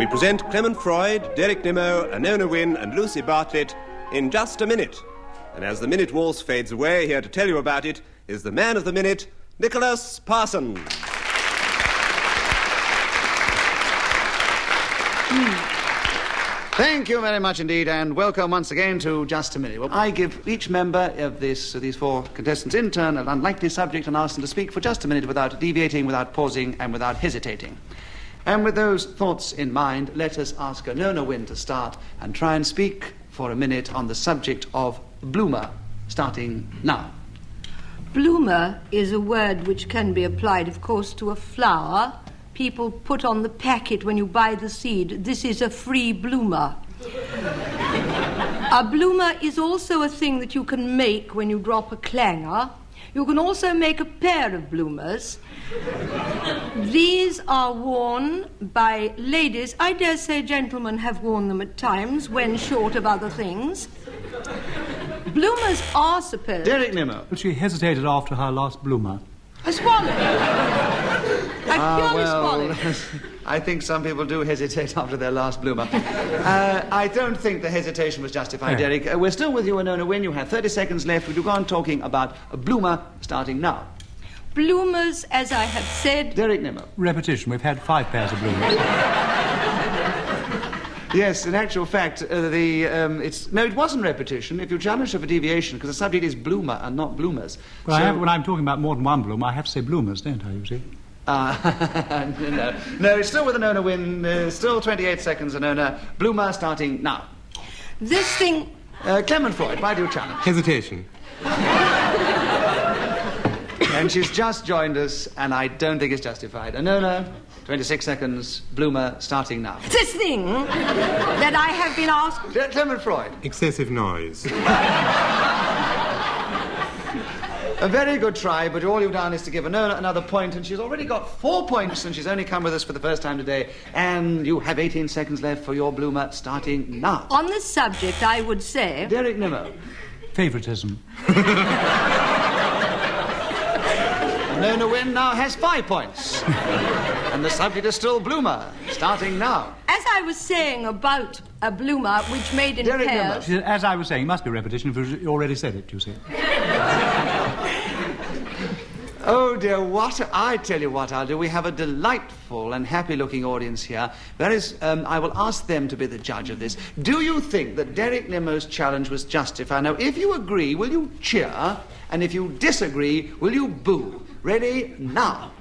We present Clement Freud, Derek Nimmo, Anona Winn and Lucy Bartlett in Just a Minute. And as the minute waltz fades away, here to tell you about it is the man of the minute, Nicholas Parsons. Thank you very much indeed, and welcome once again to Just a Minute. Well, I give each member of these four contestants in turn an unlikely subject and ask them to speak for just a minute without deviating, without pausing, and without hesitating. And with those thoughts in mind, let us ask Anona Winn to start and try and speak for a minute on the subject of bloomer, starting now. Bloomer is a word which can be applied, of course, to a flower. People put on the packet when you buy the seed, "This is a free bloomer." A bloomer is also a thing that you can make when you drop a clanger. You can also make a pair of bloomers. These are worn by ladies. I dare say gentlemen have worn them at times when short of other things. Bloomers are supposed... Derek Nimmo. But she hesitated after her last bloomer. I swallowed. I purely swallowed. I think some people do hesitate after their last bloomer. I don't think the hesitation was justified, Derek. We're still with you, Anona Winn. You have 30 seconds left. We do go on talking about a bloomer starting now. Bloomers, as I have said... Derek Nimmo. Repetition. We've had 5 pairs of bloomers. Yes, in actual fact, it wasn't repetition. If you challenge her for deviation, because the subject is bloomer and not bloomers. Well, when I'm talking about more than one bloomer, I have to say bloomers, don't I, you see? No, it's still with Anona Winn. Still 28 seconds, Anona. Bloomer starting now. This thing... Clement Freud, why do you challenge? Hesitation. And she's just joined us, and I don't think it's justified. Anona, 26 seconds, bloomer starting now. This thing that I have been asked... Clement Freud. Excessive noise. A very good try, but all you've done is to give Anona another point, and she's already got 4 points, and she's only come with us for the first time today. And you have 18 seconds left for your bloomer starting now. On this subject, I would say... Derek Nimmo. Favouritism. Anona Winn now has 5 points. And the subject is still bloomer, starting now. As I was saying about a bloomer which made in Derek pairs... Nimmo. As I was saying, it must be repetition if you already said it, you see. Oh, dear, I tell you what I'll do. We have a delightful and happy-looking audience here. I will ask them to be the judge of this. Do you think that Derek Nimmo's challenge was justified? Now, if you agree, will you cheer? And if you disagree, will you boo? Ready, now.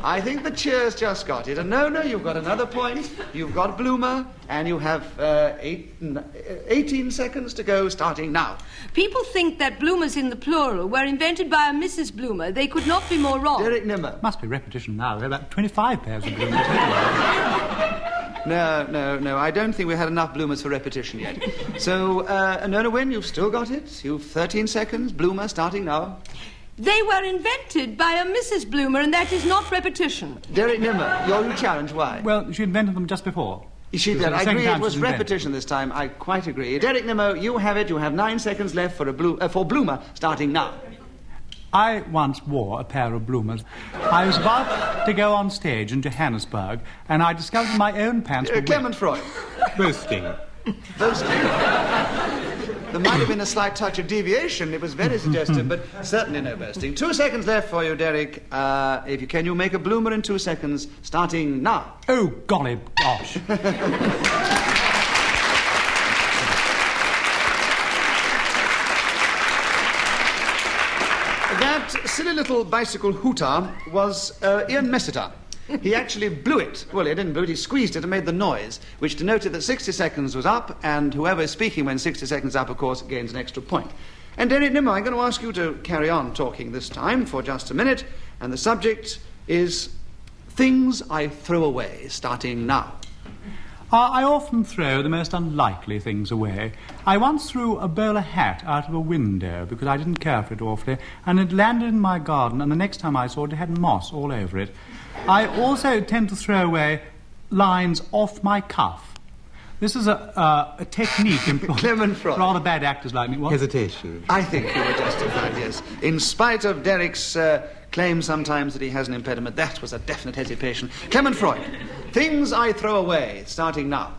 I think the cheers just got it. And no, you've got another point. You've got bloomer, and you have 18 seconds to go, starting now. People think that bloomers in the plural were invented by a Mrs. Bloomer. They could not be more wrong. Derek Nimmo. Must be repetition now. There are about 25 pairs of bloomers. No, I don't think we had enough bloomers for repetition yet. So, Anona Winn, you've still got it. You've 13 seconds. Bloomer starting now. They were invented by a Mrs. Bloomer, and that is not repetition. Derek Nimmo, your new challenge, why? Well, she invented them just before. She did. I agree it was repetition this time. I quite agree. Derek Nimmo, you have it. You have 9 seconds left for bloomer starting now. I once wore a pair of bloomers. I was about to go on stage in Johannesburg, and I discovered my own pants were Clement Freud. Boasting. There might have been a slight touch of deviation. It was very suggestive, but certainly no boasting. 2 seconds left for you, Derek. Can you make a bloomer in 2 seconds, starting now? Oh, golly gosh. That silly little bicycle hooter was Ian Messiter. He actually blew it. Well, he didn't blow it, he squeezed it and made the noise, which denoted that 60 seconds was up, and whoever is speaking when 60 seconds up, of course, gains an extra point. And Derek Nimmo, I'm going to ask you to carry on talking this time for just a minute, and the subject is things I throw away, starting now. I often throw the most unlikely things away. I once threw a bowler hat out of a window because I didn't care for it awfully, and it landed in my garden, and the next time I saw it, it had moss all over it. I also tend to throw away lines off my cuff. This is a technique employed Clement Freud. Rather bad actors like me. What? Hesitation. I think you were justified, yes. In spite of Derek's claims sometimes that he has an impediment. That was a definite hesitation. Clement Freud, things I throw away, starting now.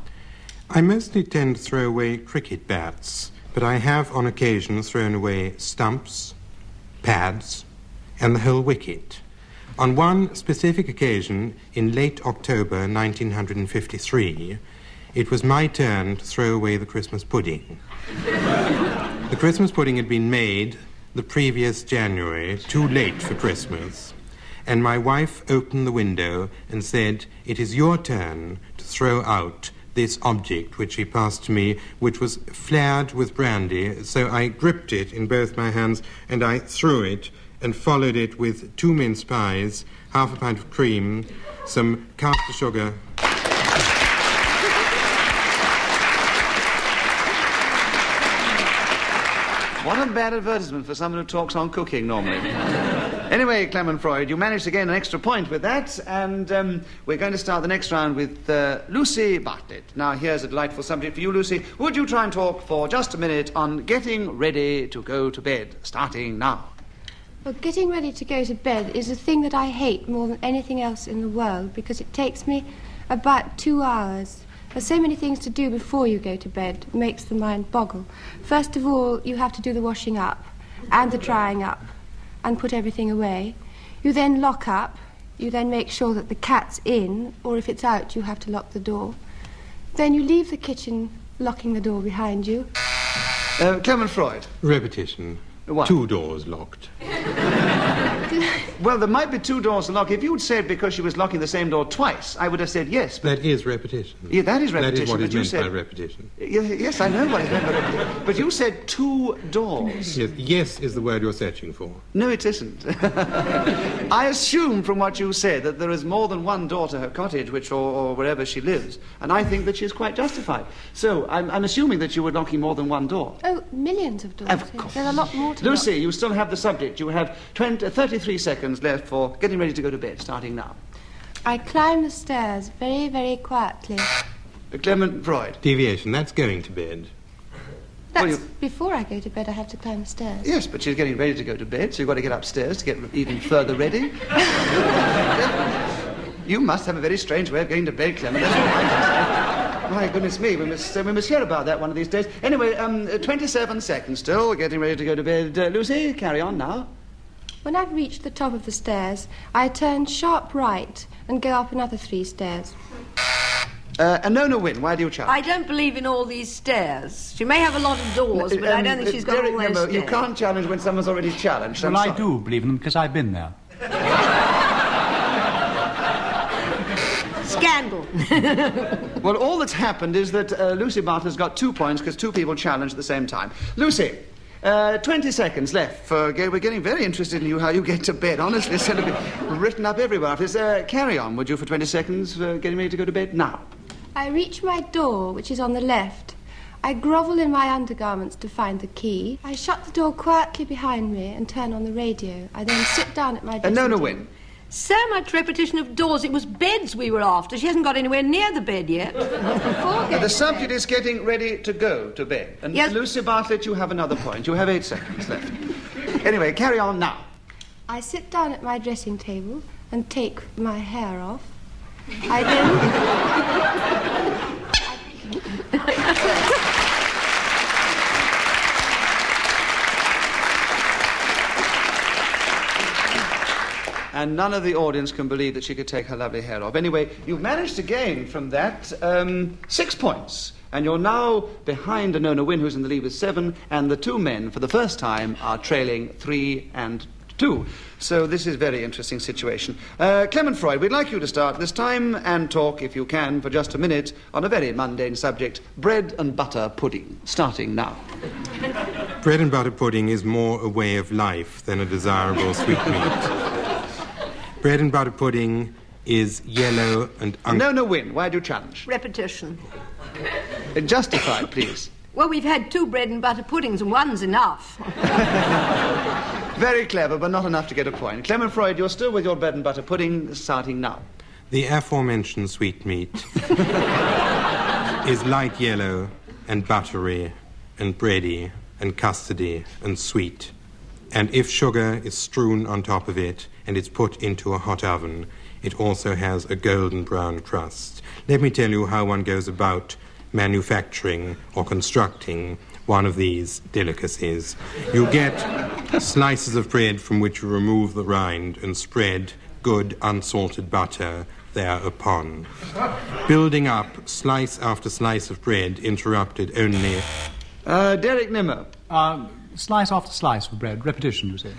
I mostly tend to throw away cricket bats, but I have on occasion thrown away stumps, pads, and the whole wicket. On one specific occasion, in late October 1953, it was my turn to throw away the Christmas pudding. The Christmas pudding had been made the previous January, too late for Christmas, and my wife opened the window and said, "It is your turn to throw out this object," which she passed to me, which was flared with brandy. So I gripped it in both my hands and I threw it and followed it with 2 mince pies, half a pint of cream, some caster sugar. What a bad advertisement for someone who talks on cooking normally. Anyway, Clement Freud, you managed to gain an extra point with that, and we're going to start the next round with Lucy Bartlett. Now, here's a delightful subject for you, Lucy. Would you try and talk for just a minute on getting ready to go to bed, starting now? Well, getting ready to go to bed is a thing that I hate more than anything else in the world because it takes me about 2 hours. There's so many things to do before you go to bed. It makes the mind boggle. First of all, you have to do the washing up and the drying up and put everything away. You then lock up. You then make sure that the cat's in, or if it's out, you have to lock the door. Then you leave the kitchen, locking the door behind you. Clement Freud. Repetition. What? 2 doors locked. Well, there might be 2 doors to lock. If you'd said because she was locking the same door twice, I would have said yes. That is repetition. Yeah, that is repetition. That is what but is meant by repetition. Yes, I know what is meant by repetition. But you said 2 doors. Yes is the word you're searching for. No, it isn't. I assume from what you said that there is more than 1 door to her cottage, or wherever she lives, and I think that she's quite justified. So I'm assuming that you were locking more than 1 door. Oh, millions of doors. Of course. There are a lot more to Lucy, lock. you still have the subject. You have 33 seconds left for getting ready to go to bed, starting now. I climb the stairs very, very quietly. Clement Freud. Deviation, that's going to bed. That's before I go to bed, I have to climb the stairs. Yes, but she's getting ready to go to bed, so you've got to get upstairs to get even further ready. You must have a very strange way of going to bed, Clement. That's what I can say. My goodness me, we must hear about that one of these days. Anyway, 27 seconds still, getting ready to go to bed. Lucy, carry on now. When I've reached the top of the stairs, I turn sharp right and go up another 3 stairs. Anona Winn, why do you challenge? I don't believe in all these stairs. She may have a lot of doors, but I don't think she's got Derek all those Nimmo, stairs. you can't challenge when someone's already challenged. Well, I do believe in them because I've been there. Scandal. Well, all that's happened is that Lucy Bartlett's got 2 points because 2 people challenged at the same time. Lucy, 20 seconds left. We're getting very interested in how you get to bed. Honestly, it's going to be written up everywhere. Carry on, would you, for 20 seconds, getting ready to go to bed now. I reach my door, which is on the left. I grovel in my undergarments to find the key. I shut the door quietly behind me and turn on the radio. I then sit down at my dressing Anona table. Winn. So much repetition of doors. It was beds we were after. She hasn't got anywhere near the bed yet. The subject is getting ready to go to bed. And Yes. Lucy Bartlett, you have another point. You have 8 seconds left. Anyway, carry on now. I sit down at my dressing table and take my hair off. I then... And none of the audience can believe that she could take her lovely hair off. Anyway, you've managed to gain from that 6 points. And you're now behind Anona Winn, who's in the lead with 7, and the 2 men, for the first time, are trailing 3 and 2. So this is a very interesting situation. Clement Freud, we'd like you to start this time and talk, if you can, for just a minute, on a very mundane subject, bread and butter pudding, starting now. Bread and butter pudding is more a way of life than a desirable sweetmeat. Bread and butter pudding is yellow and... Anona Winn, why do you challenge? Repetition. Justified, please. Well, we've had 2 bread and butter puddings, and one's enough. Very clever, but not enough to get a point. Clement Freud, you're still with your bread and butter pudding, starting now. The aforementioned sweetmeat is light yellow and buttery and bready and custardy and sweet. And if sugar is strewn on top of it and it's put into a hot oven. It also has a golden brown crust. Let me tell you how one goes about manufacturing or constructing one of these delicacies. You get slices of bread from which you remove the rind and spread good unsalted butter thereupon. Building up slice after slice of bread, interrupted only... Derek Nimmo. Slice after slice of bread. Repetition, you say.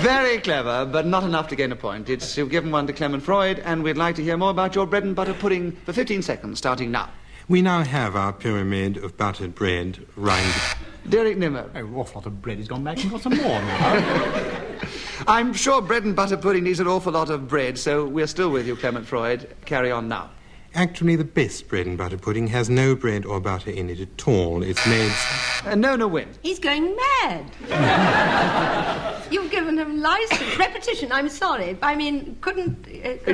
Very clever, but not enough to gain a point. You've given one to Clement Freud, and we'd like to hear more about your bread and butter pudding for 15 seconds, starting now. We now have our pyramid of buttered bread, rind... Derek Nimmo. Oh, an awful lot of bread. He's gone back and got some more now. I'm sure bread and butter pudding needs an awful lot of bread, so we're still with you, Clement Freud. Carry on now. Actually, the best bread and butter pudding has no bread or butter in it at all. It's made... Anona Winn. He's going mad. You've given him license. Repetition, I'm sorry. I mean, couldn't...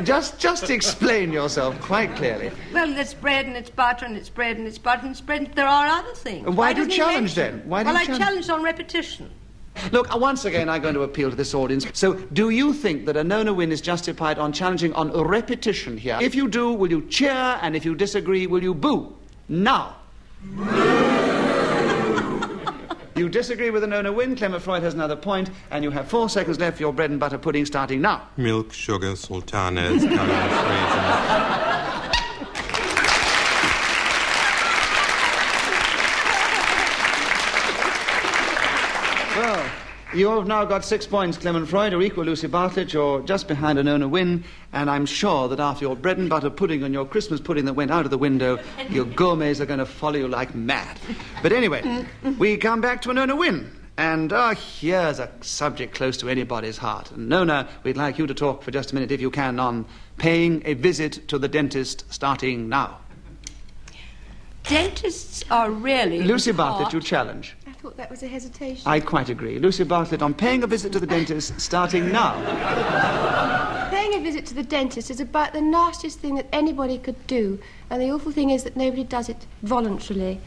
Just explain yourself quite clearly. Well, it's bread and it's butter and it's bread and it's butter and it's bread. There are other things. Why do you doesn't he challenge mention? then? Why do well, you I challenge? challenged on repetition. Look, once again, I'm going to appeal to this audience. So, do you think that Anona Winn is justified on challenging on repetition here? If you do, will you cheer? And if you disagree, will you boo? Now. You disagree with Anona Winn. Clement Freud has another point, and you have 4 seconds left for your bread and butter pudding, starting now. Milk, sugar, sultanas, colors, raisins... Well, you have now got 6 points, Clement Freud, or equal Lucy Bartlett. You're just behind Anona Winn, and I'm sure that after your bread and butter pudding and your Christmas pudding that went out of the window, your gourmets are going to follow you like mad. But anyway, we come back to Anona Winn. And here's a subject close to anybody's heart. And Nona, we'd like you to talk for just a minute, if you can, on paying a visit to the dentist, starting now. Dentists are really... Lucy Bartlett, you challenge. I thought that was a hesitation. I quite agree. Lucy Bartlett, on paying a visit to the dentist, starting now. Paying a visit to the dentist is about the nastiest thing that anybody could do. And the awful thing is that nobody does it voluntarily.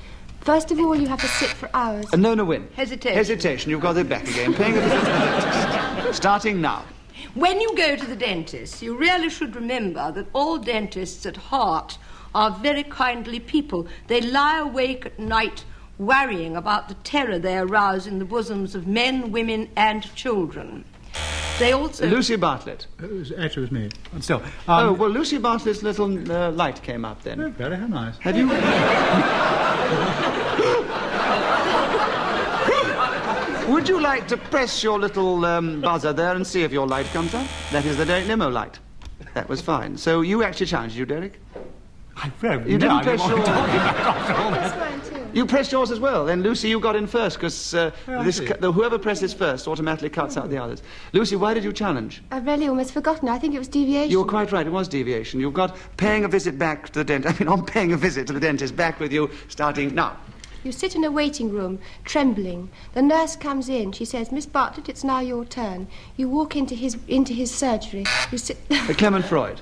First of all, you have to sit for hours. Anona Winn. Hesitation. Hesitation. You've got it back again. Paying a visit to the dentist. Starting now. When you go to the dentist, you really should remember that all dentists at heart are very kindly people. They lie awake at night worrying about the terror they arouse in the bosoms of men, women, and children. They also... Lucy Bartlett. Actually, it was me. But still... well, Lucy Bartlett's little light came up then. Oh, very nice. Have you... Would you like to press your little buzzer there and see if your light comes up? That is the Derek Nimmo light. That was fine. So you actually challenged you, Derek? You didn't press yours. You pressed yours as well. Then, Lucy, you got in first, because whoever presses first automatically cuts out the others. Lucy, why did you challenge? I've really almost forgotten. I think it was deviation. You were quite right. It was deviation. You've got paying a visit back to the dentist. I'm paying a visit to the dentist. Back with you, starting now. You sit in a waiting room, trembling. The nurse comes in. She says, "Miss Bartlett, it's now your turn." You walk into his surgery. You sit... Clement Freud.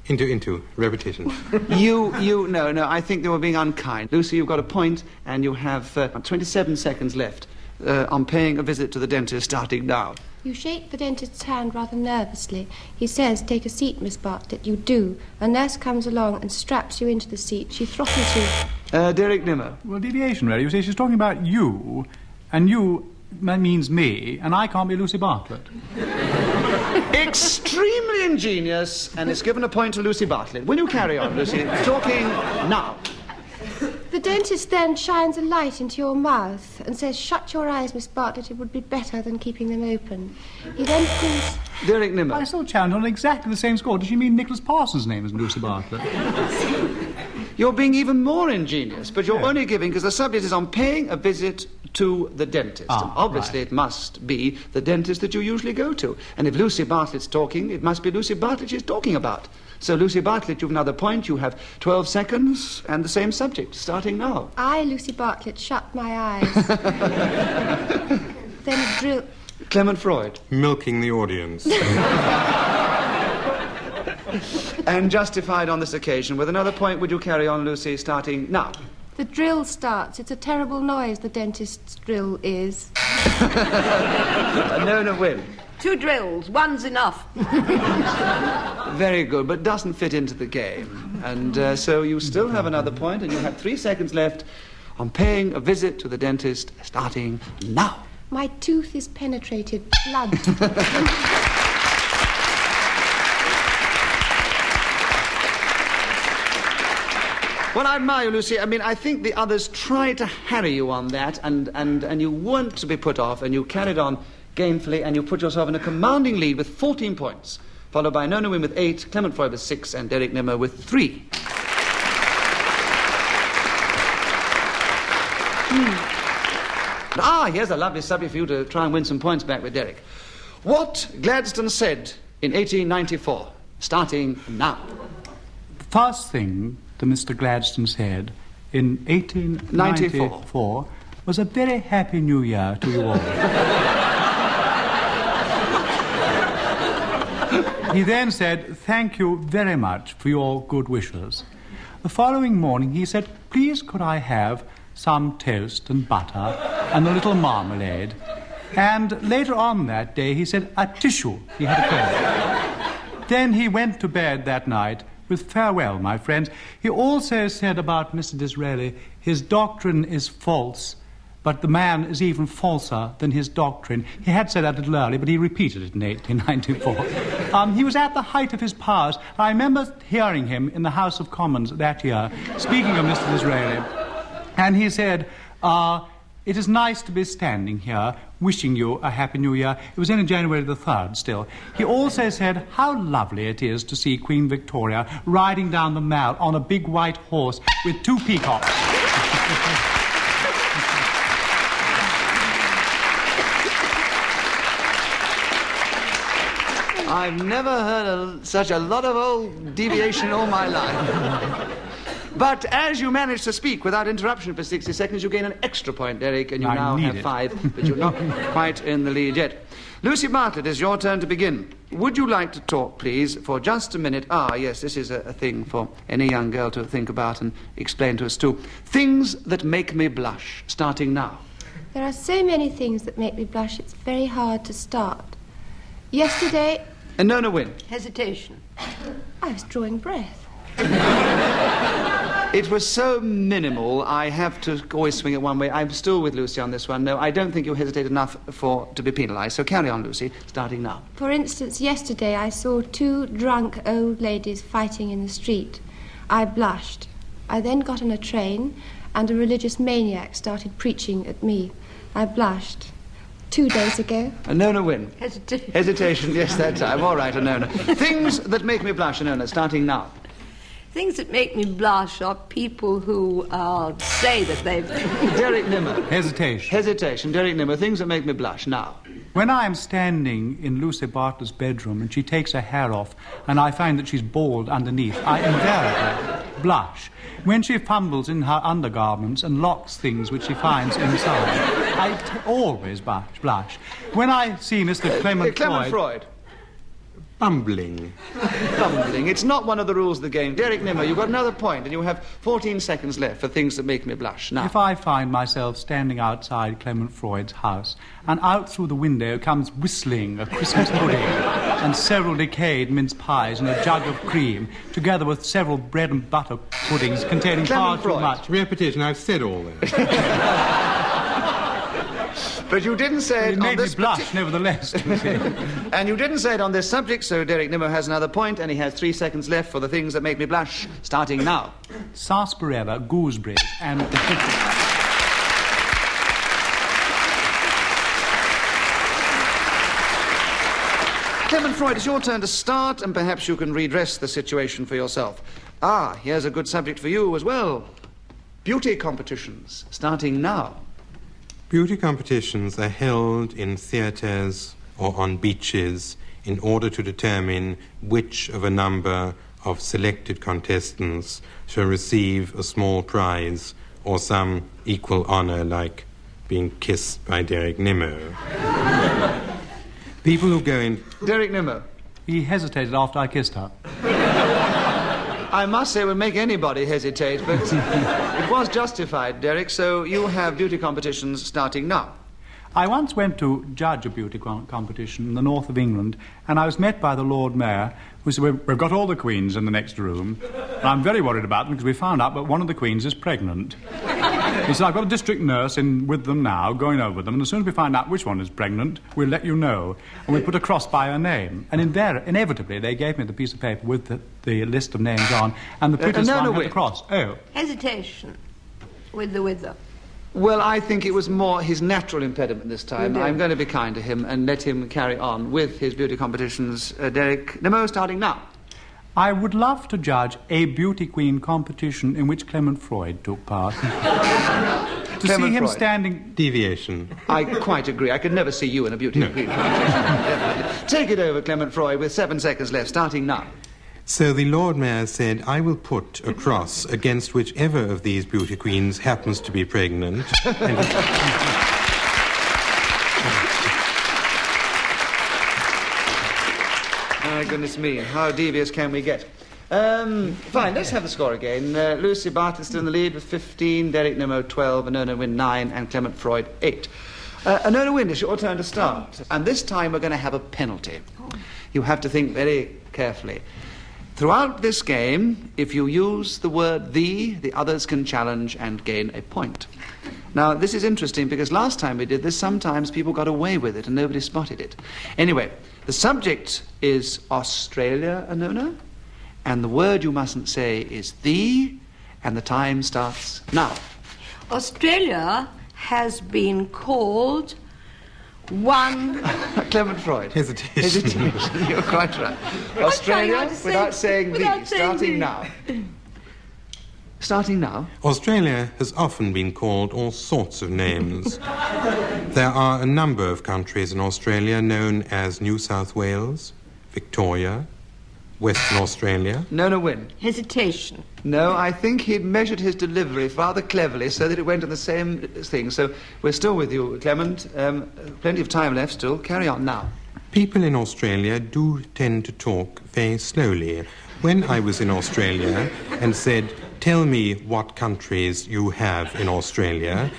Into repetition. No, I think they were being unkind. Lucy, you've got a point, and you have 27 seconds left on paying a visit to the dentist, starting now. You shake the dentist's hand rather nervously. He says, "Take a seat, Miss Bartlett." You do. A nurse comes along and straps you into the seat. She throttles you. Derek Nimmo. Well, deviation, really. You see, she's talking about you, and you means me, and I can't be Lucy Bartlett. Extremely ingenious, and it's given a point to Lucy Bartlett. Will you carry on, Lucy? Talking now. The dentist then shines a light into your mouth and says, "Shut your eyes, Miss Bartlett. It would be better than keeping them open." He then pulls... Derek Nimmo. I still challenge on exactly the same score. Does she mean Nicholas Parsons' name is Lucy Bartlett? You're being even more ingenious, but you're only giving, because the subject is on paying a visit to the dentist. And obviously, it must be the dentist that you usually go to. And if Lucy Bartlett's talking, it must be Lucy Bartlett she's talking about. So, Lucy Bartlett, you've another point. You have 12 seconds and the same subject, starting now. I, Lucy Bartlett, shut my eyes. Then a drill... Clement Freud. Milking the audience. And justified on this occasion. With another point, would you carry on, Lucy, starting now? The drill starts. It's a terrible noise, the dentist's drill is. Anona Winn. 2 drills, one's enough. Very good, but doesn't fit into the game. And so you still have another point, and you have 3 seconds left on paying a visit to the dentist, starting now. My tooth is penetrated. Blood. Well, I admire you, Lucy. I mean, I think the others tried to harry you on that, and you weren't to be put off, and you carried on gainfully, and you put yourself in a commanding lead with 14 points, followed by Anona Winn with 8, Clement Freud with 6, and Derek Nimmo with 3. Here's a lovely subject for you to try and win some points back with Derek. What Gladstone said in 1894, starting now. The first thing that Mr. Gladstone said in 1894 was a very happy new year to you all. He then said, thank you very much for your good wishes. The following morning he said, please could I have some toast and butter and a little marmalade. And later on that day he said, a tissue. He had a cold. Then he went to bed that night with farewell, my friends. He also said about Mr. Disraeli, his doctrine is false, but the man is even falser than his doctrine. He had said that a little early, but he repeated it in 1894. He was at the height of his powers. I remember hearing him in the House of Commons that year, speaking of Mr. Disraeli, and he said, it is nice to be standing here wishing you a happy new year. It was only January the 3rd still. He also said how lovely it is to see Queen Victoria riding down the Mall on a big white horse with 2 peacocks. I've never heard such a lot of old deviation all my life. But as you manage to speak without interruption for 60 seconds, you gain an extra point, Derek, and you now have 5, but you're not quite in the lead yet. Lucy Bartlett, it's your turn to begin. Would you like to talk, please, for just a minute? Yes, this is a thing for any young girl to think about and explain to us, too. Things that make me blush, starting now. There are so many things that make me blush, it's very hard to start. Yesterday... Anona Winn. Hesitation. I was drawing breath. It was so minimal, I have to always swing it one way. I'm still with Lucy on this one. No, I don't think you hesitate enough to be penalised. So carry on, Lucy, starting now. For instance, yesterday I saw 2 drunk old ladies fighting in the street. I blushed. I then got on a train and a religious maniac started preaching at me. I blushed. 2 days ago. Anona Winn. Hesitation. Hesitation, yes, that time. All right, Anona. Things that make me blush, Anona, starting now. Things that make me blush are people who say that they've... Derek Nimmo. Hesitation. Hesitation. Derek Nimmo. Things that make me blush now. When I am standing in Lucy Bartlett's bedroom and she takes her hair off and I find that she's bald underneath, I invariably blush. When she fumbles in her undergarments and locks things which she finds inside, I always blush. When I see Mr. Clement Freud. Bumbling. Bumbling. It's not one of the rules of the game. Derek Nimmo, you've got another point, and you have 14 seconds left for things that make me blush. Now. If I find myself standing outside Clement Freud's house, and out through the window comes whistling a Christmas pudding, and several decayed mince pies and a jug of cream, together with several bread and butter puddings containing far too much... Repetition, I've said all that. But you didn't say it on this... It made me blush, nevertheless. And you didn't say it on this subject, so Derek Nimmo has another point, and he has 3 seconds left for the things that make me blush, starting now. Sarsaparilla, gooseberries, and... Clement Freud, it's your turn to start, and perhaps you can redress the situation for yourself. Here's a good subject for you as well. Beauty competitions, starting now. Beauty competitions are held in theatres or on beaches in order to determine which of a number of selected contestants shall receive a small prize or some equal honour, like being kissed by Derek Nimmo. People who go in... Derek Nimmo. He hesitated after I kissed her. I must say it would make anybody hesitate, but it was justified, Derek, so you have beauty competitions starting now. I once went to judge a beauty competition in the north of England, and I was met by the Lord Mayor, who said, we've got all the queens in the next room, and I'm very worried about them because we found out that one of the queens is pregnant. He said, I've got a district nurse in with them now, going over them, and as soon as we find out which one is pregnant, we'll let you know. And we put a cross by her name. And inevitably, they gave me the piece of paper with the list of names on, and the prettiest one had the cross. Oh. Hesitation with the wither. Well, I think it was more his natural impediment this time. I'm going to be kind to him and let him carry on with his beauty competitions. Derek Nimmo, starting now. I would love to judge a beauty queen competition in which Clement Freud took part. To see him standing... Deviation. I quite agree. I could never see you in a beauty queen competition. Take it over, Clement Freud, with 7 seconds left, starting now. So the Lord Mayor said, I will put a cross against whichever of these beauty queens happens to be pregnant. My goodness me, how devious can we get? Fine, let's have the score again. Lucy Bartlett still in the lead with 15, Derek Nimmo 12, Anona Winn 9, and Clement Freud 8. Anona Winn, it's your turn to start. And this time we're going to have a penalty. You have to think very carefully. Throughout this game, if you use the word the others can challenge and gain a point. Now, this is interesting because last time we did this, sometimes people got away with it and nobody spotted it. Anyway, the subject is Australia, Anona, and the word you mustn't say is the, and the time starts now. Australia has been called one... Clement Freud. Hesitation. You're quite right. Australia, without saying the, starting now. Starting now. Australia has often been called all sorts of names. There are a number of countries in Australia known as New South Wales, Victoria, Western Australia. Anona Winn. Hesitation. No, I think he'd measured his delivery rather cleverly so that it went on the same thing. So we're still with you, Clement. Plenty of time left still. Carry on now. People in Australia do tend to talk very slowly. When I was in Australia and said, tell me what countries you have in Australia,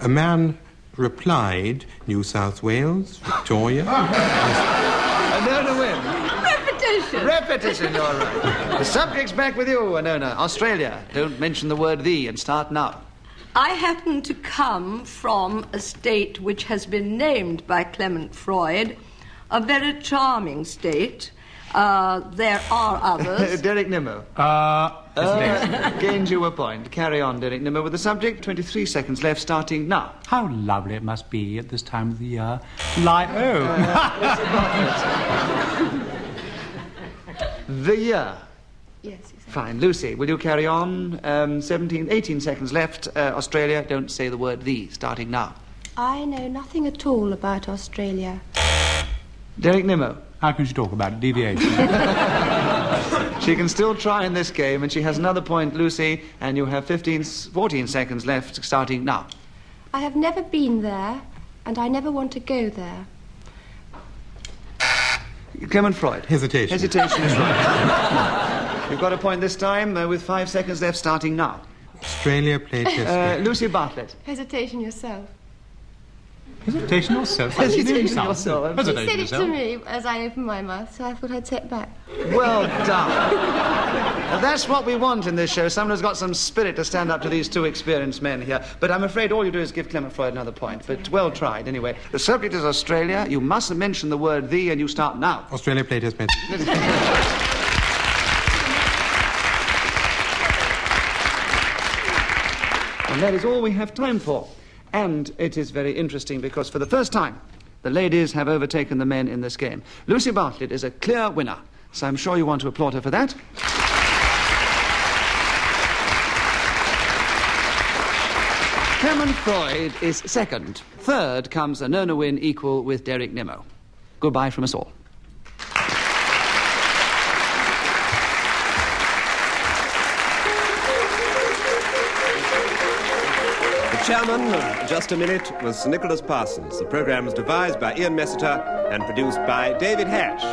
a man replied, New South Wales, Victoria. Anona Winn. Repetition, you're right. The subject's back with you, Anona. Australia. Don't mention the word the and start now. I happen to come from a state which has been named by Clement Freud, a very charming state. There are others. Derek Nimmo. Gained you a point. Carry on, Derek Nimmo, with the subject. 23 seconds left, starting now. How lovely it must be at this time of the year to lie... The year. Yes, exactly. Fine. Lucy, will you carry on? 18 seconds left. Australia, don't say the word the, starting now. I know nothing at all about Australia. Derek Nimmo. How can she talk about it? Deviation. She can still try in this game, and she has another point, Lucy, and you have 14 seconds left, starting now. I have never been there, and I never want to go there. Clement Freud. Hesitation. Hesitation is right. You've got a point this time, with 5 seconds left, starting now. Australia played yesterday. Lucy Bartlett. Hesitation yourself. Hesitation yourself. Hesitation yourself. You said it to me as I opened my mouth, so I thought I'd say it back. Well done. Well, that's what we want in this show. Someone who's got some spirit to stand up to these two experienced men here. But I'm afraid all you do is give Clement Freud another point. But well tried, anyway. The subject is Australia. You mustn't mention the word the, and you start now. Australia played yesterday. And that is all we have time for. And it is very interesting because for the first time, the ladies have overtaken the men in this game. Lucy Bartlett is a clear winner, so I'm sure you want to applaud her for that. Clement Freud is second. Third comes Anona Winn, equal with Derek Nimmo. Goodbye from us all. Chairman of Just a Minute was Sir Nicholas Parsons. The programme was devised by Ian Messiter and produced by David Hatch.